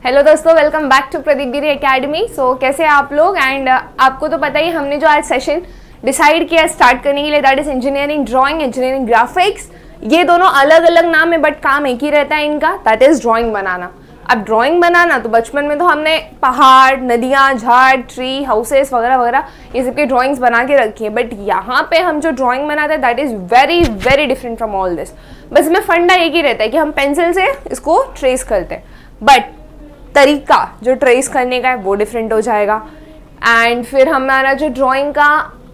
Hello दोस्तों, welcome back to Pradeep Giri academy. So कैसे हैं आप लोग। एंड आपको तो पता ही, हमने जो आज सेशन डिसाइड किया स्टार्ट करने के लिए, that is engineering drawing, engineering graphics. ये दोनों अलग अलग नाम है बट काम एक ही रहता है इनका, दैट इज ड्राइंग बनाना। अब ड्राइंग बनाना तो बचपन में तो हमने पहाड़, नदियाँ, झाड़, ट्री, हाउसेस वगैरह वगैरह ये सब की ड्राइंग्स बना के रखी है। बट यहाँ पे हम जो ड्राइंग बनाते हैं that is very very different from all this. बस इसमें फंडा एक ही रहता है कि हम पेंसिल से इसको ट्रेस करते हैं, बट तरीका जो ट्रेस करने का है वो डिफरेंट हो जाएगा। एंड फिर हमारा जो ड्राइंग का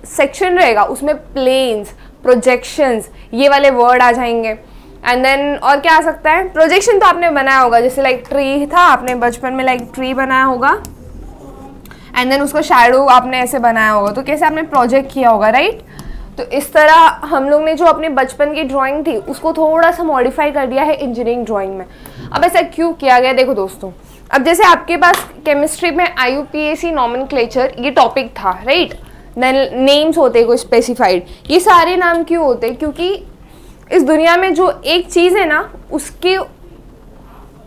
सेक्शन रहेगा उसमें प्लेन्स, प्रोजेक्शंस, ये वाले वर्ड आ जाएंगे। एंड देन और क्या आ सकता है, प्रोजेक्शन तो आपने बनाया होगा, जैसे लाइक ट्री था, आपने बचपन में लाइक ट्री बनाया होगा एंड देन उसका शैडो आपने ऐसे बनाया होगा, तो कैसे आपने प्रोजेक्ट किया होगा, राइट। तो इस तरह हम लोग ने जो अपने बचपन की ड्राइंग थी उसको थोड़ा सा मॉडिफाई कर दिया है इंजीनियरिंग ड्राइंग में। अब ऐसा क्यों किया गया, देखो दोस्तों, अब जैसे आपके पास केमिस्ट्री में IUPAC नॉमेनक्लेचर ये टॉपिक था, राइट। नेम्स होते कोई स्पेसिफाइड, ये सारे नाम क्यों होते, क्योंकि इस दुनिया में जो एक चीज़ है ना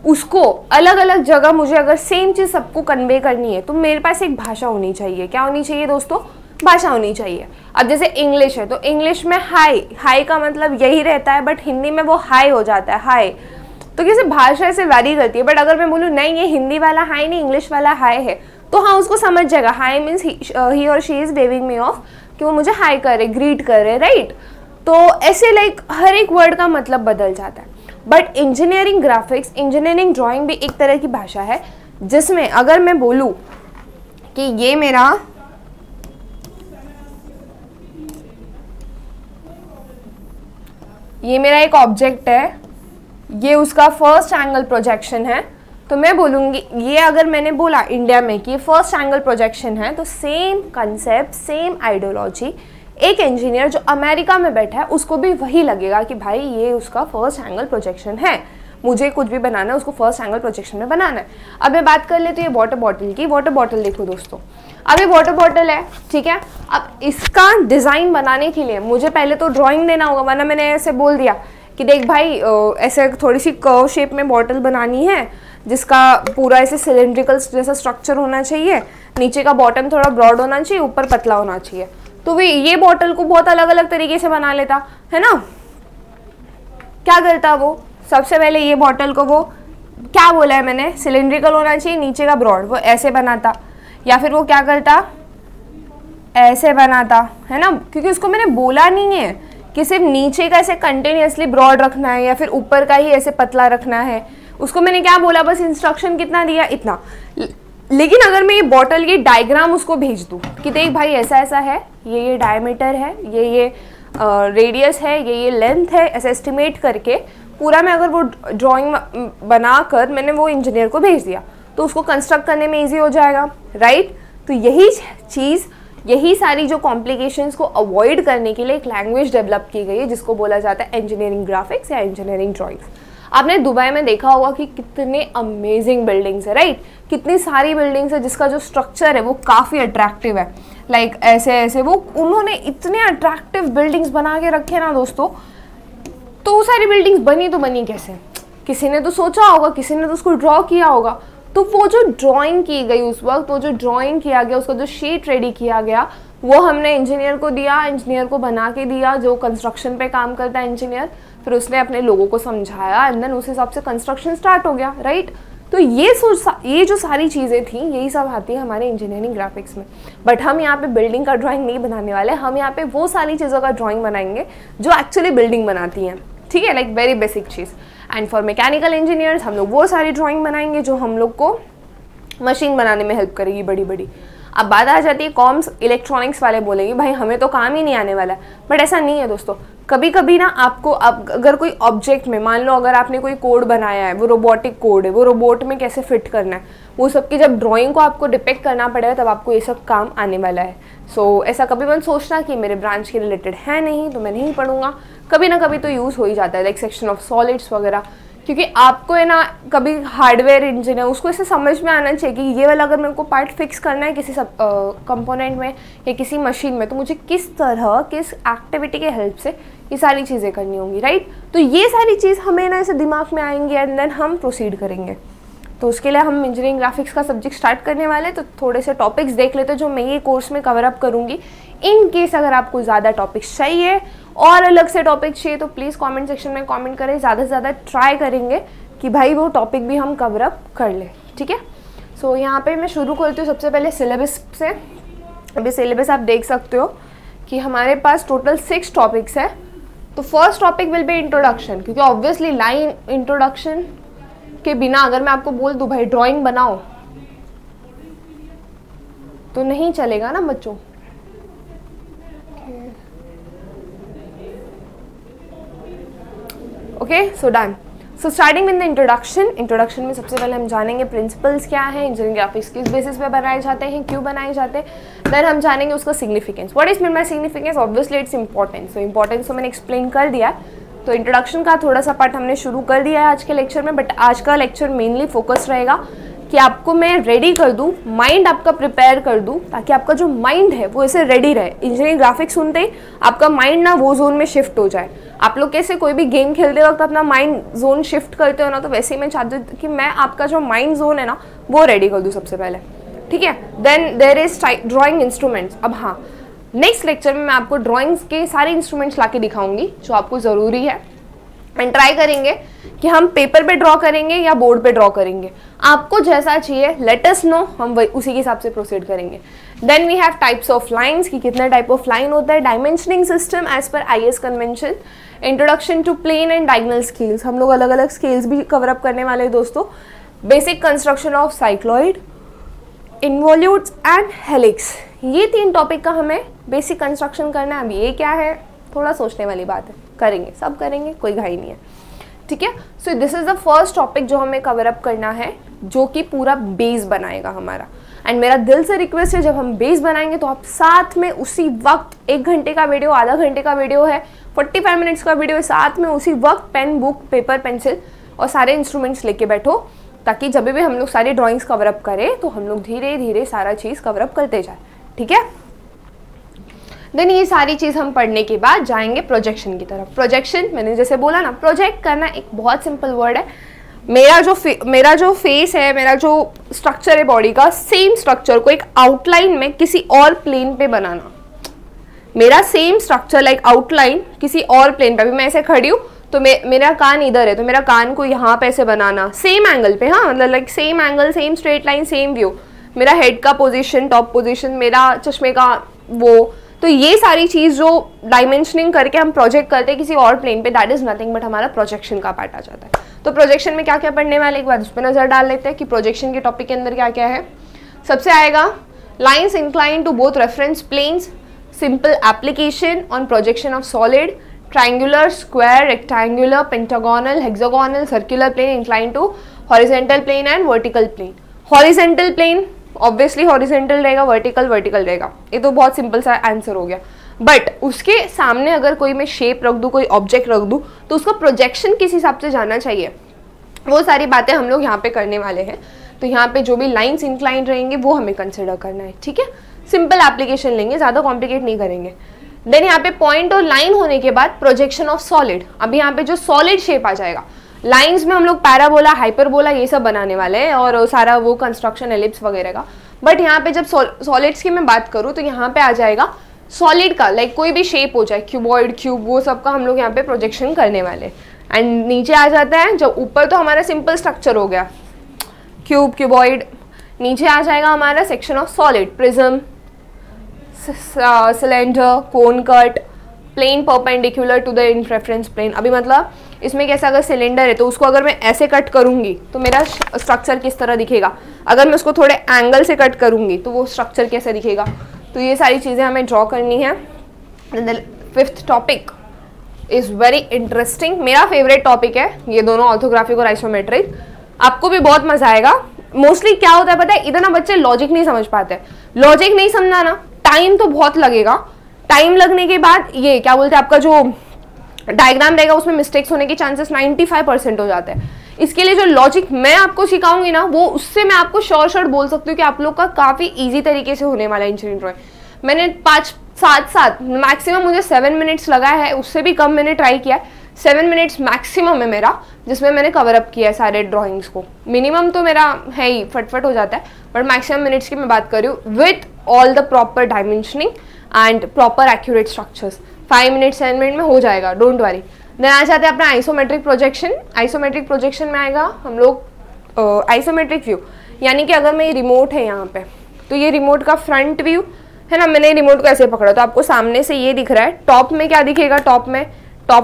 उसको अलग अलग जगह मुझे अगर सेम चीज़ सबको कन्वे करनी है तो मेरे पास एक भाषा होनी चाहिए। क्या होनी चाहिए दोस्तों, भाषा होनी चाहिए। अब जैसे इंग्लिश है तो इंग्लिश में हाई का मतलब यही रहता है, बट हिंदी में वो हाई हो जाता है, हाई। तो कैसे भाषा से वैरी करती है। बट अगर मैं बोलूँ नहीं ये हिंदी वाला हाई नहीं इंग्लिश वाला हाई है, तो हाँ उसको समझ जाएगा। हाई मीन्स ही और she is waving me off, कि वो मुझे हाई करे, ग्रीट करे, राइट। तो ऐसे लाइक हर एक वर्ड का मतलब बदल जाता है। But engineering graphics, engineering drawing भी एक तरह की भाषा है, जिसमें अगर मैं बोलूँ कि ये मेरा एक ऑब्जेक्ट है, ये उसका फर्स्ट एंगल प्रोजेक्शन है, तो मैं बोलूँगी ये, अगर मैंने बोला इंडिया में कि ये फर्स्ट एंगल प्रोजेक्शन है, तो सेम कंसेप्ट, सेम आइडियोलॉजी एक इंजीनियर जो अमेरिका में बैठा है उसको भी वही लगेगा कि भाई ये उसका फर्स्ट एंगल प्रोजेक्शन है, मुझे कुछ भी बनाना है उसको फर्स्ट एंगल प्रोजेक्शन में बनाना है। अब मैं बात कर ले तो ये वाटर बॉटल की, वाटर बॉटल देखो दोस्तों, अब ये वाटर बॉटल है, ठीक है। अब इसका डिज़ाइन बनाने के लिए मुझे पहले तो ड्राइंग देना होगा, वरना मैंने ऐसे बोल दिया कि देख भाई ऐसे थोड़ी सी कर्व शेप में बॉटल बनानी है, जिसका पूरा ऐसे सिलेंड्रिकल जैसा स्ट्रक्चर होना चाहिए, नीचे का बॉटम थोड़ा ब्रॉड होना चाहिए, ऊपर पतला होना चाहिए। तो वे ये बॉटल को बहुत अलग अलग तरीके से बना लेता है ना। क्या करता वो, सबसे पहले ये बॉटल को वो क्या बोला है मैंने, सिलेंड्रिकल होना चाहिए, नीचे का ब्रॉड, वो ऐसे बनाता। या फिर वो क्या करता, ऐसे बनाता, है ना, क्योंकि उसको मैंने बोला नहीं है कि सिर्फ नीचे का ऐसे कंटिन्यूसली ब्रॉड रखना है या फिर ऊपर का ही ऐसे पतला रखना है। उसको मैंने क्या बोला, बस इंस्ट्रक्शन कितना दिया, इतना। लेकिन अगर मैं ये बॉटल की डायग्राम उसको भेज दूँ कि देख भाई ऐसा ऐसा है, ये डायमीटर है, ये रेडियस है, ये लेंथ है, ऐसे एस्टिमेट करके पूरा मैं अगर वो ड्राइंग बनाकर मैंने वो इंजीनियर को भेज दिया तो उसको कंस्ट्रक्ट करने में ईजी हो जाएगा, राइट। तो यही चीज़, यही सारी जो कॉम्प्लिकेशंस को अवॉइड करने के लिए एक लैंग्वेज डेवलप की गई है जिसको बोला जाता है इंजीनियरिंग ग्राफिक्स या इंजीनियरिंग ड्राइंग्स। आपने दुबई में देखा होगा कि कितने अमेजिंग बिल्डिंग्स है, राइट, कितनी सारी बिल्डिंग्स है जिसका जो स्ट्रक्चर है वो काफ़ी अट्रैक्टिव है। लाइक ऐसे ऐसे वो उन्होंने इतने अट्रैक्टिव बिल्डिंग्स बना के रखे ना दोस्तों। तो वो सारी बिल्डिंग्स बनी तो बनी कैसे, किसी ने तो सोचा होगा, किसी ने तो उसको ड्रॉ किया होगा। तो वो जो ड्राइंग की गई उस वक्त, वो जो ड्राइंग किया गया, उसका जो शीट रेडी किया गया, वो हमने इंजीनियर को दिया, इंजीनियर को बना के दिया, जो कंस्ट्रक्शन पे काम करता है इंजीनियर। फिर उसने अपने लोगों को समझाया एंड देन उस हिसाब से कंस्ट्रक्शन स्टार्ट हो गया, राइट। तो ये जो सारी चीज़ें थी यही सब आती है हमारे इंजीनियरिंग ग्राफिक्स में। बट हम यहाँ पे बिल्डिंग का ड्राइंग नहीं बनाने वाले, हम यहाँ पे वो सारी चीज़ों का ड्राइंग बनाएंगे जो एक्चुअली बिल्डिंग बनाती हैं, ठीक है, like very basic cheese. And for mechanical engineers हम लोग वो सारी ड्राइंग बनाएंगे जो हम लोग को मशीन बनाने में हेल्प करेगी बड़ी बड़ी। अब बात आ जाती है कॉम्स, इलेक्ट्रॉनिक्स वाले बोलेंगे भाई हमें तो काम ही नहीं आने वाला है, बट ऐसा नहीं है दोस्तों। कभी कभी ना आपको अगर कोई ऑब्जेक्ट में, मान लो अगर आपने कोई कोड बनाया है, वो रोबोटिक कोड है, वो रोबोट में कैसे फिट करना है, वो सब की जब ड्राइंग को आपको डिपिक्ट करना पड़ेगा तब आपको ये सब काम आने वाला है। सो ऐसा कभी मत सोचना कि मेरे ब्रांच के रिलेटेड है नहीं तो मैं नहीं पढ़ूंगा, कभी ना कभी तो यूज़ हो ही जाता है, लाइक सेक्शन ऑफ सॉलिड्स वगैरह। क्योंकि आपको है ना कभी हार्डवेयर इंजीनियर उसको ऐसे समझ में आना चाहिए कि ये वाला अगर मेरे को पार्ट फिक्स करना है किसी सब कंपोनेंट में या किसी मशीन में, तो मुझे किस तरह, किस एक्टिविटी के हेल्प से ये सारी चीज़ें करनी होंगी, राइट। तो ये सारी चीज़ हमें ना ऐसे दिमाग में आएंगी एंड देन हम प्रोसीड करेंगे। तो उसके लिए हम इंजीनियरिंग ग्राफिक्स का सब्जेक्ट स्टार्ट करने वाले हैं। तो थोड़े से टॉपिक्स देख लेते हैं जो मैं ये कोर्स में कवर अप करूँगी। इन केस अगर आपको ज़्यादा टॉपिक्स चाहिए और अलग से टॉपिक चाहिए तो प्लीज़ कमेंट सेक्शन में कमेंट करें। ज़्यादा से ज़्यादा ट्राई करेंगे कि भाई वो टॉपिक भी हम कवर अप कर लें, ठीक है। सो यहाँ पे मैं शुरू करती हूँ सबसे पहले सिलेबस से। अभी सिलेबस आप देख सकते हो कि हमारे पास टोटल 6 टॉपिक्स है। तो first topic will be introduction, क्योंकि ऑब्वियसली लाइन इंट्रोडक्शन के बिना अगर मैं आपको बोल दूँ भाई ड्राइंग बनाओ तो नहीं चलेगा ना बच्चों। Okay, so done. So starting with the introduction में सबसे पहले हम जानेंगे प्रिंसिपल्स क्या है, इंजीनियरिंग ग्राफिक्स किस बेसिस पे बनाए जाते हैं, क्यों बनाए जाते हैं। देन हम जानेंगे उसका significance. What is mean by significance? Obviously its importance. So importance तो मैंने एक्सप्लेन कर दिया। तो इंट्रोडक्शन का थोड़ा सा पार्ट हमने शुरू कर दिया है आज के लेक्चर में, बट आज का लेक्चर मेनली फोकस रहेगा कि आपको मैं रेडी कर दूं, माइंड आपका प्रिपेयर कर दूं, ताकि आपका जो माइंड है वो ऐसे रेडी रहे। इंजीनियरिंग ग्राफिक्स सुनते ही आपका माइंड ना वो जोन में शिफ्ट हो जाए। आप लोग कैसे कोई भी गेम खेलते वक्त अपना माइंड जोन शिफ्ट करते हो ना, तो वैसे ही मैं चाहती हूँ कि मैं आपका जो माइंड जोन है ना वो रेडी कर दूँ सबसे पहले, ठीक है। Then there is drawing instruments. अब हाँ, नेक्स्ट लेक्चर में मैं आपको ड्राइंग्स के सारे इंस्ट्रूमेंट्स ला के दिखाऊंगी जो आपको ज़रूरी है। एंड ट्राई करेंगे कि हम पेपर पे ड्रॉ करेंगे या बोर्ड पे ड्रॉ करेंगे, आपको जैसा चाहिए लेट अस नो, हम वही उसी के हिसाब से प्रोसीड करेंगे। Then we have types of lines, कि कितने टाइप ऑफ लाइन होता है, dimensioning system as per IS convention, introduction to plane and diagonal scales. हम लोग अलग अलग स्केल्स भी कवर अप करने वाले हैं दोस्तों। Basic construction of cycloid, involutes and helix, ये 3 टॉपिक का हमें बेसिक कंस्ट्रक्शन करना है। अभी ये क्या है थोड़ा सोचने वाली बात है, करेंगे सब करेंगे, कोई घाई नहीं है, ठीक है। So this is the first topic जो हमें कवर अप करना है, जो कि पूरा बेस बनाएगा हमारा। एंड मेरा दिल से रिक्वेस्ट है जब हम बेस बनाएंगे तो आप साथ में उसी वक्त 1 घंटे का वीडियो, आधा घंटे का वीडियो है, 45 मिनट्स का वीडियो है, साथ में उसी वक्त पेन, बुक, पेपर, पेंसिल और सारे इंस्ट्रूमेंट्स लेके बैठो, ताकि जब भी हम लोग सारी ड्राइंग्स कवर अप करें तो हम लोग धीरे धीरे सारा चीज़ कवर अप करते जाए, ठीक है। देन ये सारी चीज़ हम पढ़ने के बाद जाएंगे प्रोजेक्शन की तरफ। प्रोजेक्शन मैंने जैसे बोला ना, प्रोजेक्ट करना एक बहुत सिंपल वर्ड है। मेरा जो फेस है, मेरा जो स्ट्रक्चर है बॉडी का, सेम स्ट्रक्चर को एक आउटलाइन में किसी और प्लेन पे बनाना। मेरा सेम स्ट्रक्चर लाइक आउटलाइन किसी और प्लेन पे, अभी मैं ऐसे खड़ी हूँ तो मेरा कान इधर है तो मेरा कान को यहाँ पे ऐसे बनाना, सेम एंगल पे, हाँ मतलब like same angle, same straight line, same view, मेरा हेड का पोजीशन, टॉप पोजीशन, मेरा चश्मे का वो, तो ये सारी चीज़ जो डायमेंशनिंग करके हम प्रोजेक्ट करते हैं किसी और प्लेन पे, दैट इज नथिंग बट हमारा प्रोजेक्शन का पार्ट आ जाता है। तो प्रोजेक्शन में क्या क्या पढ़ने वाले, एक बार उस पर नजर डाल लेते हैं कि प्रोजेक्शन के टॉपिक के अंदर क्या क्या है। सबसे आएगा lines incline to both reference planes, simple application on projection of solid, triangular, square, rectangular, pentagonal, hexagonal, circular plane incline to horizontal plane and vertical plane. Horizontal plane obviously horizontal रहेगा, vertical रहेगा, ये तो बहुत simple सा answer हो गया। But उसके सामने अगर कोई मैं शेप रख दूँ, कोई ऑब्जेक्ट रख दूँ, तो उसका प्रोजेक्शन किस हिसाब से जाना चाहिए, वो सारी बातें हम लोग यहाँ पे करने वाले हैं। तो यहाँ पे जो भी लाइन्स इंक्लाइन रहेंगे वो हमें कंसिडर करना है, ठीक है। सिंपल एप्लीकेशन लेंगे, ज़्यादा कॉम्प्लिकेट नहीं करेंगे। देन यहाँ पे पॉइंट और लाइन होने के बाद प्रोजेक्शन ऑफ सॉलिड। अब यहाँ पे जो सॉलिड शेप आ जाएगा, लाइंस में हम लोग पैराबोला, हाइपरबोला ये सब बनाने वाले हैं और सारा वो कंस्ट्रक्शन एलिप्स वगैरह का। बट यहाँ पे जब सॉलिड्स की मैं बात करूँ तो यहाँ पे आ जाएगा सॉलिड का, लाइक कोई भी शेप हो जाए, क्यूबॉइड, क्यूब, वो सब का हम लोग यहाँ पे प्रोजेक्शन करने वाले। एंड नीचे आ जाता है, जब ऊपर तो हमारा सिंपल स्ट्रक्चर हो गया क्यूब, क्यूबॉइड, नीचे आ जाएगा हमारा section of solid, prism, cylinder, cone cut, plane perpendicular to the reference plane. अभी मतलब इसमें कैसा, अगर सिलेंडर है तो उसको अगर मैं ऐसे कट करूंगी तो मेरा स्ट्रक्चर किस तरह दिखेगा, अगर मैं उसको थोड़े एंगल से कट करूंगी तो वो स्ट्रक्चर कैसे दिखेगा। तो ये सारी चीज़ें हमें ड्रॉ करनी है। Fifth topic is very interesting, मेरा फेवरेट टॉपिक है ये दोनों, ऑर्थोग्राफिक और आइसोमेट्रिक। आपको भी बहुत मजा आएगा। मोस्टली क्या होता है पता है, इधर ना बच्चे लॉजिक नहीं समझ पाते। लॉजिक नहीं समझा ना, टाइम तो बहुत लगेगा। टाइम लगने के बाद ये क्या बोलते हैं, आपका जो डायग्राम रहेगा उसमें मिस्टेक्स होने के चांसेस 95% हो जाते हैं। इसके लिए जो लॉजिक मैं आपको सिखाऊंगी ना, वो उससे मैं आपको श्योर बोल सकती हूँ कि आप लोग का काफ़ी ईजी तरीके से होने वाला है इंजीनियरिंग ड्राइंग। मैंने 5-7 मैक्सिमम मुझे 7 मिनट्स लगा है, उससे भी कम मैंने ट्राई किया है। 7 मिनट्स मैक्सिमम है मेरा, जिसमें मैंने कवर अप किया है सारे ड्राइंग्स को। मिनिमम तो मेरा है ही, फटफट हो जाता है, बट मैक्सिमम मिनट्स की मैं बात कर रही हूँ with all the proper dimensioning and proper accurate structures. 5 minute 7 minute में हो जाएगा, डोंट वरी। देन आ जाते हैं अपना आइसोमेट्रिक प्रोजेक्शन। आइसोमेट्रिक प्रोजेक्शन में आएगा हम लोग आइसोमेट्रिक व्यू, यानी कि अगर मैं ये रिमोट है यहाँ पे, तो ये रिमोट का फ्रंट व्यू है ना, मैंने रिमोट को ऐसे पकड़ा तो आपको सामने से ये दिख रहा है। टॉप में क्या दिखेगा, टॉप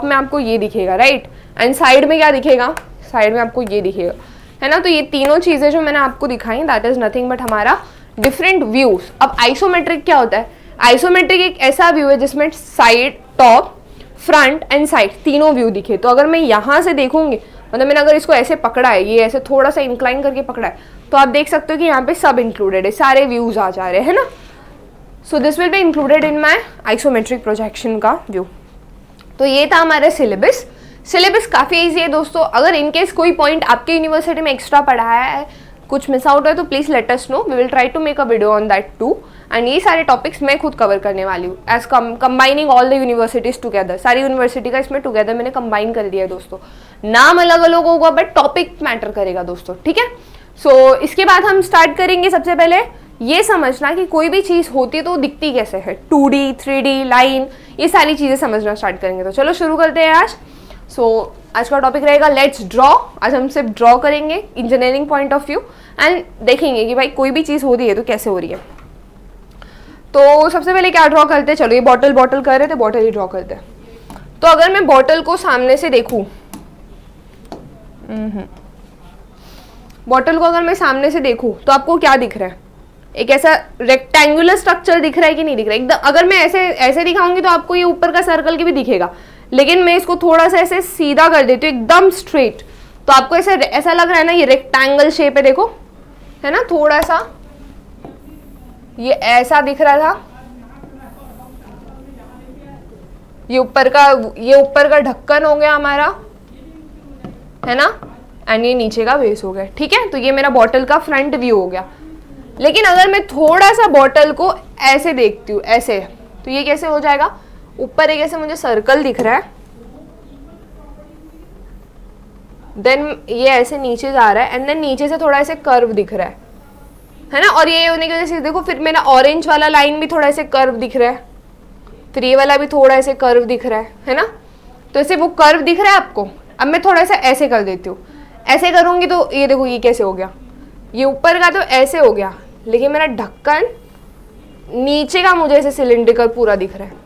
में आपको ये दिखेगा, राइट। एंड साइड में क्या दिखेगा, साइड में आपको ये दिखेगा, है ना। तो ये तीनों चीजें जो मैंने आपको दिखाई, दैट इज नथिंग बट हमारा डिफरेंट व्यूज। अब आइसोमेट्रिक क्या होता है, आइसोमेट्रिक एक ऐसा व्यू है जिसमें side, top, front end side तीनों व्यू दिखे। तो अगर मैं यहाँ से देखूंगी, मतलब मैंने अगर इसको ऐसे पकड़ा है, ये ऐसे थोड़ा सा इंक्लाइन करके पकड़ा है, तो आप देख सकते हो कि यहाँ पे सब इंक्लूडेड है, सारे व्यूज आ जा रहे हैं ना। So this will be included in my isometric projection का व्यू। तो ये था हमारा सिलेबस। सिलेबस काफ़ी ईजी है दोस्तों। अगर इनकेस कोई पॉइंट आपके यूनिवर्सिटी में एक्स्ट्रा पढ़ाया है, कुछ मिस आउट है, तो please let us know, we will try to make a video on that too. And ये सारे टॉपिक्स मैं खुद कवर करने वाली हूँ, as combining all the universities together. सारी यूनिवर्सिटी का इसमें टुगेदर मैंने कंबाइन कर दिया है दोस्तों। नाम अलग अलग होगा बट टॉपिक मैटर करेगा दोस्तों, ठीक है। सो इसके बाद हम स्टार्ट करेंगे। सबसे पहले ये समझना कि कोई भी चीज़ होती है तो दिखती कैसे है, 2D 3D लाइन, ये सारी चीज़ें समझना स्टार्ट करेंगे। तो चलो शुरू करते हैं आज। आज का टॉपिक रहेगा लेट्स ड्रॉ। आज हम सिर्फ ड्रॉ करेंगे engineering point of view and देखेंगे कि भाई कोई भी चीज़ हो रही है तो कैसे हो रही है। तो सबसे पहले क्या ड्रॉ करते हैं, चलो ये बॉटल कर रहे थे, बॉटल ही ड्रॉ करते हैं। तो अगर मैं बॉटल को सामने से देखूं, बॉटल को अगर मैं सामने से देखूं तो आपको क्या दिख रहा है, एक ऐसा रेक्टेंगुलर स्ट्रक्चर दिख रहा है कि नहीं दिख रहा है एकदम। अगर मैं ऐसे दिखाऊंगी तो आपको ये ऊपर का सर्कल भी दिखेगा, लेकिन मैं इसको थोड़ा सा ऐसे सीधा कर देती हूँ एकदम स्ट्रेट, तो आपको ऐसा लग रहा है ना ये रेक्टेंगल शेप है, देखो है ना, थोड़ा सा ये ऐसा दिख रहा था, ये ऊपर का ढक्कन हो गया हमारा, है ना, एंड ये नीचे का बेस हो गया, ठीक है। तो ये मेरा बॉटल का फ्रंट व्यू हो गया। लेकिन अगर मैं थोड़ा सा बॉटल को ऐसे देखती हूँ, ऐसे, तो ये कैसे हो जाएगा, ऊपर एक ऐसे मुझे सर्कल दिख रहा है, देन ये ऐसे नीचे जा रहा है, एंड देन नीचे से थोड़ा ऐसे कर्व दिख रहा है ना। और ये होने की वजह से देखो फिर मेरा ऑरेंज वाला लाइन भी थोड़ा ऐसे कर्व दिख रहा है, फिर ये वाला भी थोड़ा ऐसे कर्व दिख रहा है ना। तो ऐसे वो कर्व दिख रहा है आपको। अब मैं थोड़ा सा ऐसे कर देती हूँ, ऐसे करूँगी तो ये देखो ये कैसे हो गया, ये ऊपर का तो ऐसे हो गया, लेकिन मेरा ढक्कन नीचे का मुझे ऐसे सिलिंड्रिकल पूरा दिख रहा है,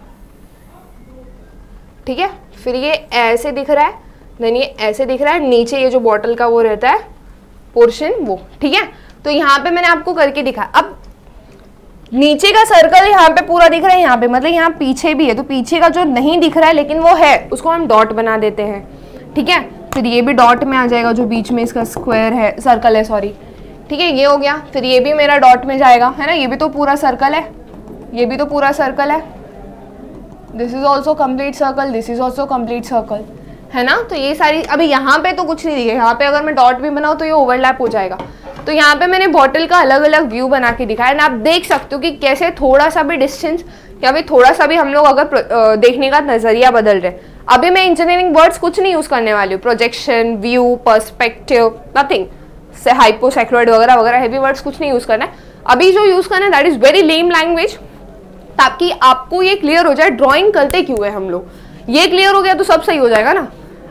ठीक है। फिर ये ऐसे दिख रहा है, देन ये ऐसे दिख रहा है, नीचे ये जो बॉटल का वो रहता है पोर्शन वो, ठीक है। तो यहाँ पे मैंने आपको करके दिखा। अब नीचे का सर्कल यहाँ पे पूरा दिख रहा है, यहाँ पे मतलब यहाँ पीछे भी है, तो पीछे का जो नहीं दिख रहा है लेकिन वो है, उसको हम डॉट बना देते हैं, ठीक है। फिर ये भी डॉट में आ जाएगा, जो बीच में इसका स्क्वायर है, सर्कल है सॉरी, ठीक है, ये हो गया। फिर ये भी मेरा डॉट में जाएगा, है ना, ये भी तो पूरा सर्कल है, ये भी तो पूरा सर्कल है, this is also complete circle, this is also complete circle, है ना। तो ये सारी, अभी यहाँ पे तो कुछ नहीं दिखेगा, यहाँ पे अगर मैं डॉट भी बनाऊँ तो ये ओवरलैप हो जाएगा। तो यहाँ पे मैंने बॉटल का अलग अलग व्यू बना के दिखाया, एंड आप देख सकते हो कि कैसे थोड़ा सा भी डिस्टेंस या फिर थोड़ा सा भी हम लोग अगर देखने का नजरिया बदल रहे। अभी मैं इंजीनियरिंग वर्ड्स कुछ नहीं यूज करने वाली हूँ, प्रोजेक्शन, व्यू, पर्सपेक्टिव, नथिंग, हाइपोसेक्रोइड वगैरह वगैरह हैवी वर्ड्स कुछ नहीं यूज करना है। अभी जो यूज करना है that is very lame language, ताकि आपको ये क्लियर हो जाए ड्राइंग करते क्यों है हम लोग। ये क्लियर हो गया तो सब सही हो जाएगा ना।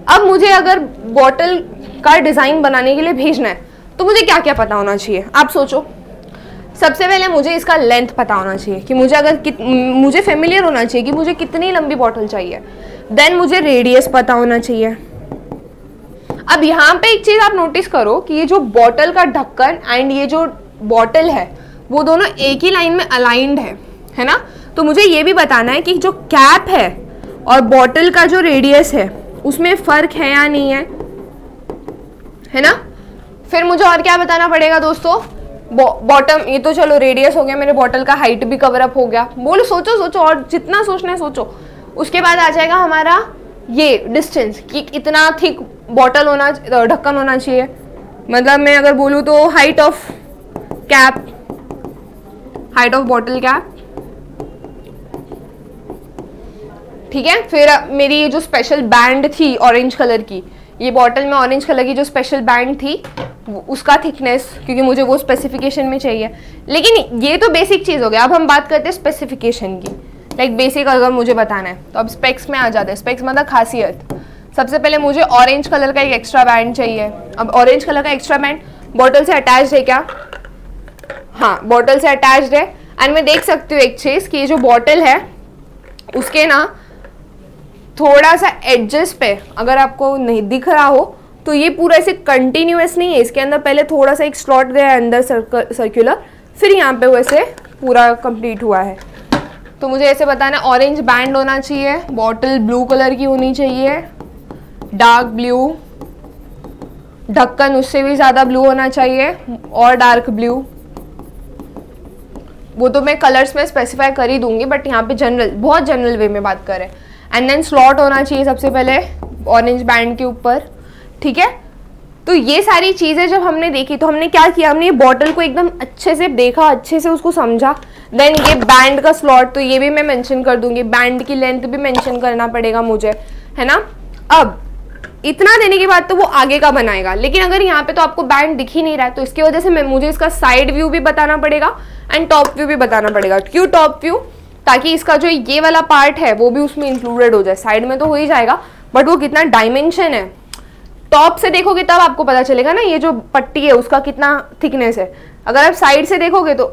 अब मुझे अगर बॉटल का डिजाइन बनाने के लिए भेजना है तो मुझे क्या क्या पता होना चाहिए, आप सोचो। सबसे पहले मुझे इसका लेंथ पता होना चाहिए कि मुझे फेमिलियर होना चाहिए कि मुझे कितनी लंबी बॉटल चाहिए। देन मुझे रेडियस पता होना चाहिए। अब यहाँ पे एक चीज आप नोटिस करो कि ये जो बॉटल का ढक्कन एंड ये जो बॉटल है वो दोनों एक ही लाइन में अलाइंड है ना। तो मुझे ये भी बताना है कि जो कैप है और बॉटल का जो रेडियस है उसमें फर्क है या नहीं है ना। फिर मुझे और क्या बताना पड़ेगा दोस्तों, बॉटम, ये तो चलो रेडियस हो गया, मेरे बॉटल का हाइट भी कवर अप हो गया। बोलो सोचो और जितना सोचना है सोचो। उसके बाद आ जाएगा हमारा ये डिस्टेंस कि इतना थिक बॉटल होना, ढक्कन होना चाहिए। मतलब मैं अगर बोलूँ तो height of cap, height of bottle cap ठीक है। फिर मेरी ये जो स्पेशल बैंड थी ऑरेंज कलर की, ये बॉटल में ऑरेंज कलर की जो स्पेशल बैंड थी उसका थिकनेस, क्योंकि मुझे वो स्पेसिफिकेशन में चाहिए। लेकिन ये तो बेसिक चीज़ हो गया। अब हम बात करते हैं स्पेसिफिकेशन की, लाइक बेसिक अगर मुझे बताना है तो अब स्पेक्स में आ जाते हैं। स्पेक्स मतलब खासियत। सबसे पहले मुझे ऑरेंज कलर का एक एक्स्ट्रा बैंड चाहिए। अब ऑरेंज कलर का एक्स्ट्रा बैंड बॉटल से अटैच्ड है क्या? हाँ, बॉटल से अटैच्ड है। एंड मैं देख सकती हूँ एक चीज़ कि ये जो बॉटल है उसके ना थोड़ा सा एडजस्ट पे अगर आपको नहीं दिख रहा हो तो ये पूरा ऐसे कंटिन्यूअस नहीं है। इसके अंदर पहले थोड़ा सा एक स्लॉट गया है अंदर सर्कुलर, फिर यहाँ पे वैसे पूरा कंप्लीट हुआ है। तो मुझे ऐसे बताना, ऑरेंज बैंड होना चाहिए, बॉटल ब्लू कलर की होनी चाहिए, डार्क ब्लू, ढक्कन उससे भी ज़्यादा ब्लू होना चाहिए और डार्क ब्लू। वो तो मैं कलर्स में स्पेसिफाई कर ही दूंगी, बट यहाँ पे जनरल, बहुत जनरल वे में बात करें। एंड देन स्लॉट होना चाहिए सबसे पहले ऑरेंज बैंड के ऊपर, ठीक है। तो ये सारी चीज़ें जब हमने देखी तो हमने क्या किया, हमने ये बॉटल को एकदम अच्छे से देखा, अच्छे से उसको समझा। देन ये बैंड का स्लॉट, तो ये भी मैं मेंशन कर दूंगी, बैंड की लेंथ भी मेंशन करना पड़ेगा मुझे, है ना। अब इतना देने के बाद तो वो आगे का बनाएगा, लेकिन अगर यहाँ पे तो आपको बैंड दिख ही नहीं रहा है तो इसकी वजह से मुझे इसका साइड व्यू भी बताना पड़ेगा एंड टॉप व्यू भी बताना पड़ेगा। क्यों टॉप व्यू? ताकि इसका जो ये वाला पार्ट है वो भी उसमें इंक्लूडेड हो जाए। साइड में तो हो ही जाएगा, बट वो कितना डायमेंशन है टॉप से देखोगे तब आपको पता चलेगा ना, ये जो पट्टी है उसका कितना थिकनेस है। अगर आप साइड से देखोगे तो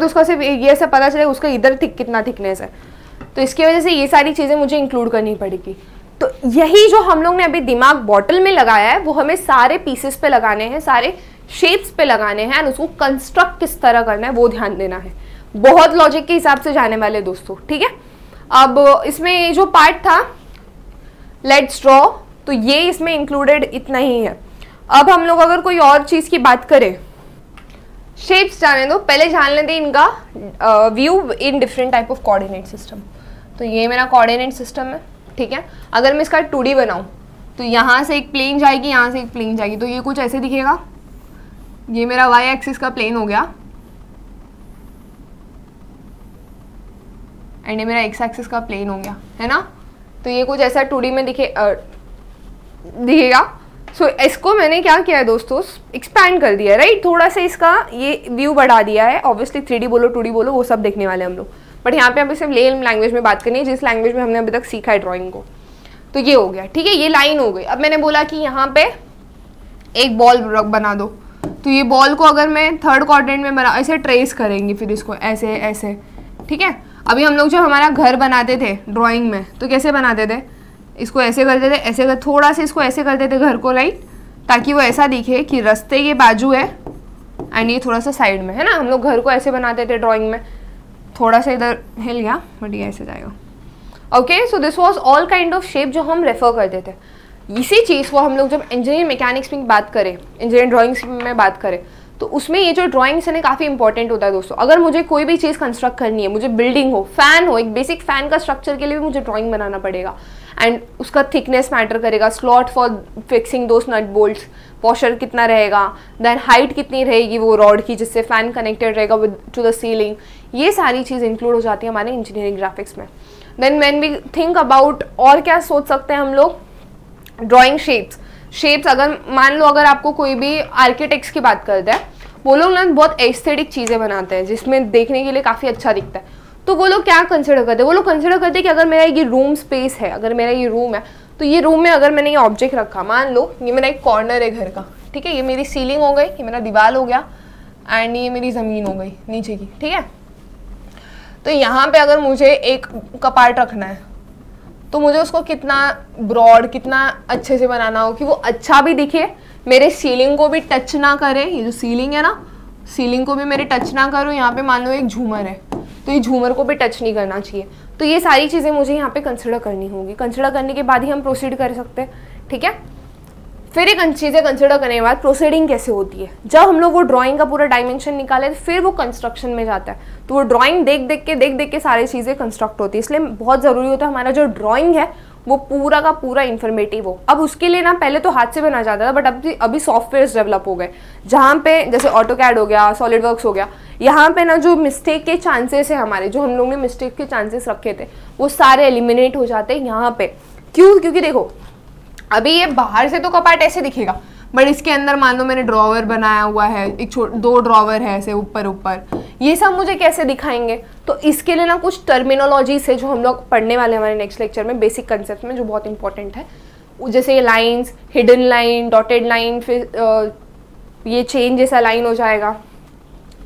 उसका सिर्फ ये से पता चलेगा उसका इधर कितना थिकनेस है। तो इसकी वजह से ये सारी चीज़ें मुझे इंक्लूड करनी पड़ेगी। तो यही जो हम लोग ने अभी दिमाग बॉटल में लगाया है वो हमें सारे पीसेस पे लगाने हैं, सारे शेप्स पे लगाने हैं, एंड उसको कंस्ट्रक्ट किस तरह करना है वो ध्यान देना है। बहुत लॉजिक के हिसाब से जाने वाले दोस्तों, ठीक है। अब इसमें जो पार्ट था लेट्स ड्रॉ, तो ये इसमें इंक्लूडेड इतना ही है। अब हम लोग अगर कोई और चीज़ की बात करें, शेप्स जाने दो, पहले जान लेते हैं इनका view in different type of coordinate system. तो ये मेरा कोऑर्डिनेट सिस्टम है, ठीक है। अगर मैं इसका 2D बनाऊं तो यहाँ से एक प्लेन जाएगी, यहाँ से एक प्लेन जाएगी, तो ये कुछ ऐसे दिखेगा। ये मेरा y एक्सिस का प्लेन हो गया एंड ये मेरा x एक्सिस का प्लेन हो गया, है ना। तो ये कुछ ऐसा 2D में दिखेगा। सो इसको मैंने क्या किया है दोस्तों, एक्सपैंड कर दिया है, राइट। थोड़ा सा इसका ये व्यू बढ़ा दिया है। ऑब्वियसली 3D बोलो 2D बोलो वो सब देखने वाले हम लोग, बट यहाँ पे हमें सिर्फ लेम लैंग्वेज में बात करनी है, जिस लैंग्वेज में हमने अभी तक सीखा है ड्राइंग को। तो ये हो गया, ठीक है, ये लाइन हो गई। अब मैंने बोला कि यहाँ पे एक बॉल बना दो, तो ये बॉल को अगर मैं थर्ड क्वाड्रेंट में बना, ऐसे ट्रेस करेंगे फिर इसको ऐसे ऐसे, ठीक है। अभी हम लोग जब हमारा घर बनाते थे ड्राइंग में तो कैसे बनाते थे, इसको ऐसे करते थे, ऐसे कर, थोड़ा सा इसको ऐसे करते थे घर को, राइट, ताकि वो ऐसा दिखे कि रास्ते के बाजू है एंड ये थोड़ा सा साइड में, है ना। हम लोग घर को ऐसे बनाते थे ड्राइंग में, थोड़ा सा इधर हिल गया बट ये ऐसे जाएगा। Okay, so this was all kind of shape जो हम रेफर करते थे। इसी चीज़ को हम लोग जब इंजीनियरिंग मैकेनिक्स में बात करें, इंजीनियरिंग ड्राइंग्स में बात करें, तो उसमें ये जो ड्राइंग्स है ना काफ़ी इंपॉर्टेंट होता है दोस्तों। अगर मुझे कोई भी चीज़ कंस्ट्रक्ट करनी है, मुझे बिल्डिंग हो, फैन हो, एक बेसिक फैन का स्ट्रक्चर के लिए भी मुझे ड्राइंग बनाना पड़ेगा एंड उसका थिकनेस मैटर करेगा, slot for fixing those nut bolts, washer कितना रहेगा, देन हाइट कितनी रहेगी वो रॉड की जिससे फैन कनेक्टेड रहेगा विद टू द सीलिंग, ये सारी चीज़ इंक्लूड हो जाती है हमारे इंजीनियरिंग ग्राफिक्स में। Then when we think about और क्या सोच सकते हैं हम लोग, ड्राइंग शेप्स अगर मान लो अगर आपको कोई भी आर्किटेक्ट्स की बात करते हैं, वो लोग ना बहुत एस्थेटिक चीज़ें बनाते हैं जिसमें देखने के लिए काफ़ी अच्छा दिखता है। तो वो लोग क्या कंसिडर करते हैं, वो लोग कंसिडर करते हैं कि अगर मेरा ये रूम स्पेस है, अगर मेरा ये रूम है, तो ये रूम में अगर मैंने ये ऑब्जेक्ट रखा, मान लो ये मेरा एक कॉर्नर है घर का, ठीक है, ये मेरी सीलिंग हो गई, ये मेरा दीवार हो गया एंड ये मेरी ज़मीन हो गई नीचे की, ठीक है। तो यहाँ पे अगर मुझे एक कपाट रखना है तो मुझे उसको कितना ब्रॉड, कितना अच्छे से बनाना हो कि वो अच्छा भी दिखे, मेरे सीलिंग को भी टच ना करे। ये जो सीलिंग है ना, सीलिंग को भी मेरे टच ना करो। यहाँ पे मान लो एक झूमर है तो ये झूमर को भी टच नहीं करना चाहिए। तो ये सारी चीज़ें मुझे यहाँ पे कंसिडर करनी होगी। कंसिडर करने के बाद ही हम प्रोसीड कर सकते हैं, ठीक है। फिर एक चीज़ें कंसिडर करने के बाद प्रोसीडिंग कैसे होती है, जब हम लोग वो ड्राइंग का पूरा डायमेंशन निकाले फिर वो कंस्ट्रक्शन में जाता है। तो वो ड्राइंग देख देख के सारी चीज़ें कंस्ट्रक्ट होती है। इसलिए बहुत ज़रूरी होता है हमारा जो ड्राइंग है वो पूरा का पूरा इन्फॉर्मेटिव हो। अब उसके लिए ना पहले तो हाथ से बना जाता था, बट अभी सॉफ्टवेयर डेवलप हो गए जहाँ पे जैसे ऑटोकैड हो गया, सॉलिडवर्क्स हो गया, यहाँ पे ना जो मिस्टेक के चांसेस है हमारे, जो हम लोग ने मिस्टेक के चांसेस रखे थे वो सारे एलिमिनेट हो जाते हैं यहाँ पे। क्यों? क्योंकि देखो अभी ये बाहर से तो कपाट ऐसे दिखेगा, बट इसके अंदर मान लो मैंने ड्रॉवर बनाया हुआ है, एक 2 ड्रॉवर है ऐसे ऊपर ऊपर, ये सब मुझे कैसे दिखाएंगे? तो इसके लिए ना कुछ टर्मिनोलॉजीज है जो हम लोग पढ़ने वाले हैं हमारे नेक्स्ट लेक्चर में, बेसिक कंसेप्ट में, जो बहुत इंपॉर्टेंट है। जैसे ये lines, hidden line, dotted line, फिर ये चेन जैसा लाइन हो जाएगा,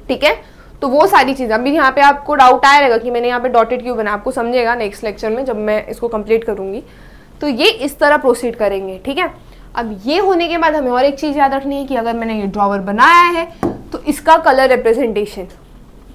ठीक है। तो वो सारी चीज़ें, अभी यहाँ पे आपको डाउट आया रहेगा कि मैंने यहाँ पे डॉटेड क्यों बना, आपको समझेगा नेक्स्ट लेक्चर में जब मैं इसको कंप्लीट करूँगी। तो ये इस तरह प्रोसीड करेंगे, ठीक है। अब ये होने के बाद हमें और एक चीज़ याद रखनी है कि अगर मैंने ये ड्रॉवर बनाया है तो इसका कलर रिप्रेजेंटेशन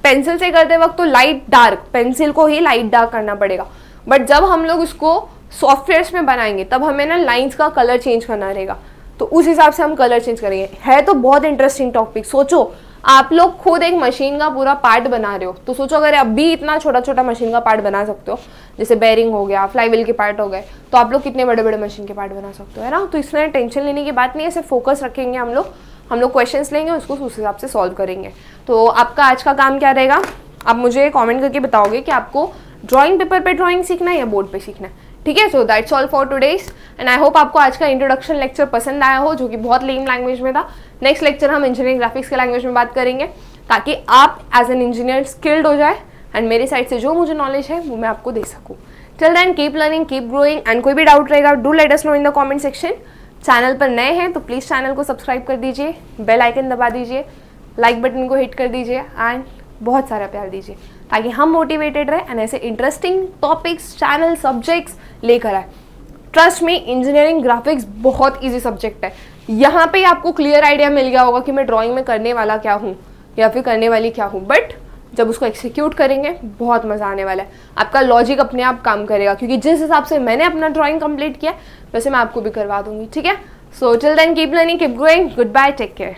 पेंसिल से करते वक्त तो लाइट डार्क, पेंसिल को ही लाइट डार्क करना पड़ेगा, बट जब हम लोग इसको सॉफ्टवेयर्स में बनाएंगे तब हमें ना लाइंस का कलर चेंज करना रहेगा, तो उस हिसाब से हम कलर चेंज करेंगे। है तो बहुत इंटरेस्टिंग टॉपिक। सोचो आप लोग खुद एक मशीन का पूरा पार्ट बना रहे हो, तो सोचो अगर अभी इतना छोटा छोटा मशीन का पार्ट बना सकते हो, जैसे बेरिंग हो गया, फ्लाईव्हील के पार्ट हो गए, तो आप लोग कितने बड़े बड़े मशीन के पार्ट बना सकते हो, है ना। तो इसमें टेंशन लेने की बात नहीं है, सिर्फ फोकस रखेंगे हम लोग क्वेश्चंस लेंगे, उसको उस हिसाब से सॉल्व करेंगे। तो आपका आज का काम क्या रहेगा, आप मुझे कमेंट करके बताओगे कि आपको ड्राइंग पेपर पे ड्राइंग सीखना है या बोर्ड पे सीखना है, ठीक है। So that's all for today's and I hope आपको आज का इंट्रोडक्शन लेक्चर पसंद आया हो, जो कि बहुत लेम लैंग्वेज में था। नेक्स्ट लेक्चर हम इंजीनियरिंग ग्राफिक्स के लैंग्वेज में बात करेंगे, ताकि आप एज एन इंजीनियर स्किल्ड हो जाए एंड मेरी साइड से जो मुझे नॉलेज है वो मैं आपको दे सकूँ। Till then keep learning, keep growing, and कोई भी डाउट रहेगा do let us know in the comment section. Channel पर नए हैं तो प्लीज़ चैनल को सब्सक्राइब कर दीजिए, बेल आइकन दबा दीजिए, लाइक बटन को हिट कर दीजिए एंड बहुत सारा प्यार दीजिए, ताकि हम मोटिवेटेड रहे एंड ऐसे इंटरेस्टिंग टॉपिक्स, चैनल, सब्जेक्ट्स लेकर आए। ट्रस्ट में इंजीनियरिंग ग्राफिक्स बहुत ईजी सब्जेक्ट है। यहाँ पे आपको क्लियर आइडिया मिल गया होगा कि मैं ड्राइंग में करने वाला क्या हूँ या फिर करने वाली क्या हूँ, बट जब उसको एक्सिक्यूट करेंगे बहुत मज़ा आने वाला है। आपका लॉजिक अपने आप काम करेगा, क्योंकि जिस हिसाब से मैंने अपना ड्राइंग कंप्लीट किया वैसे मैं आपको भी करवा दूंगी, ठीक है। So till then keep learning, keep growing, goodbye, take care.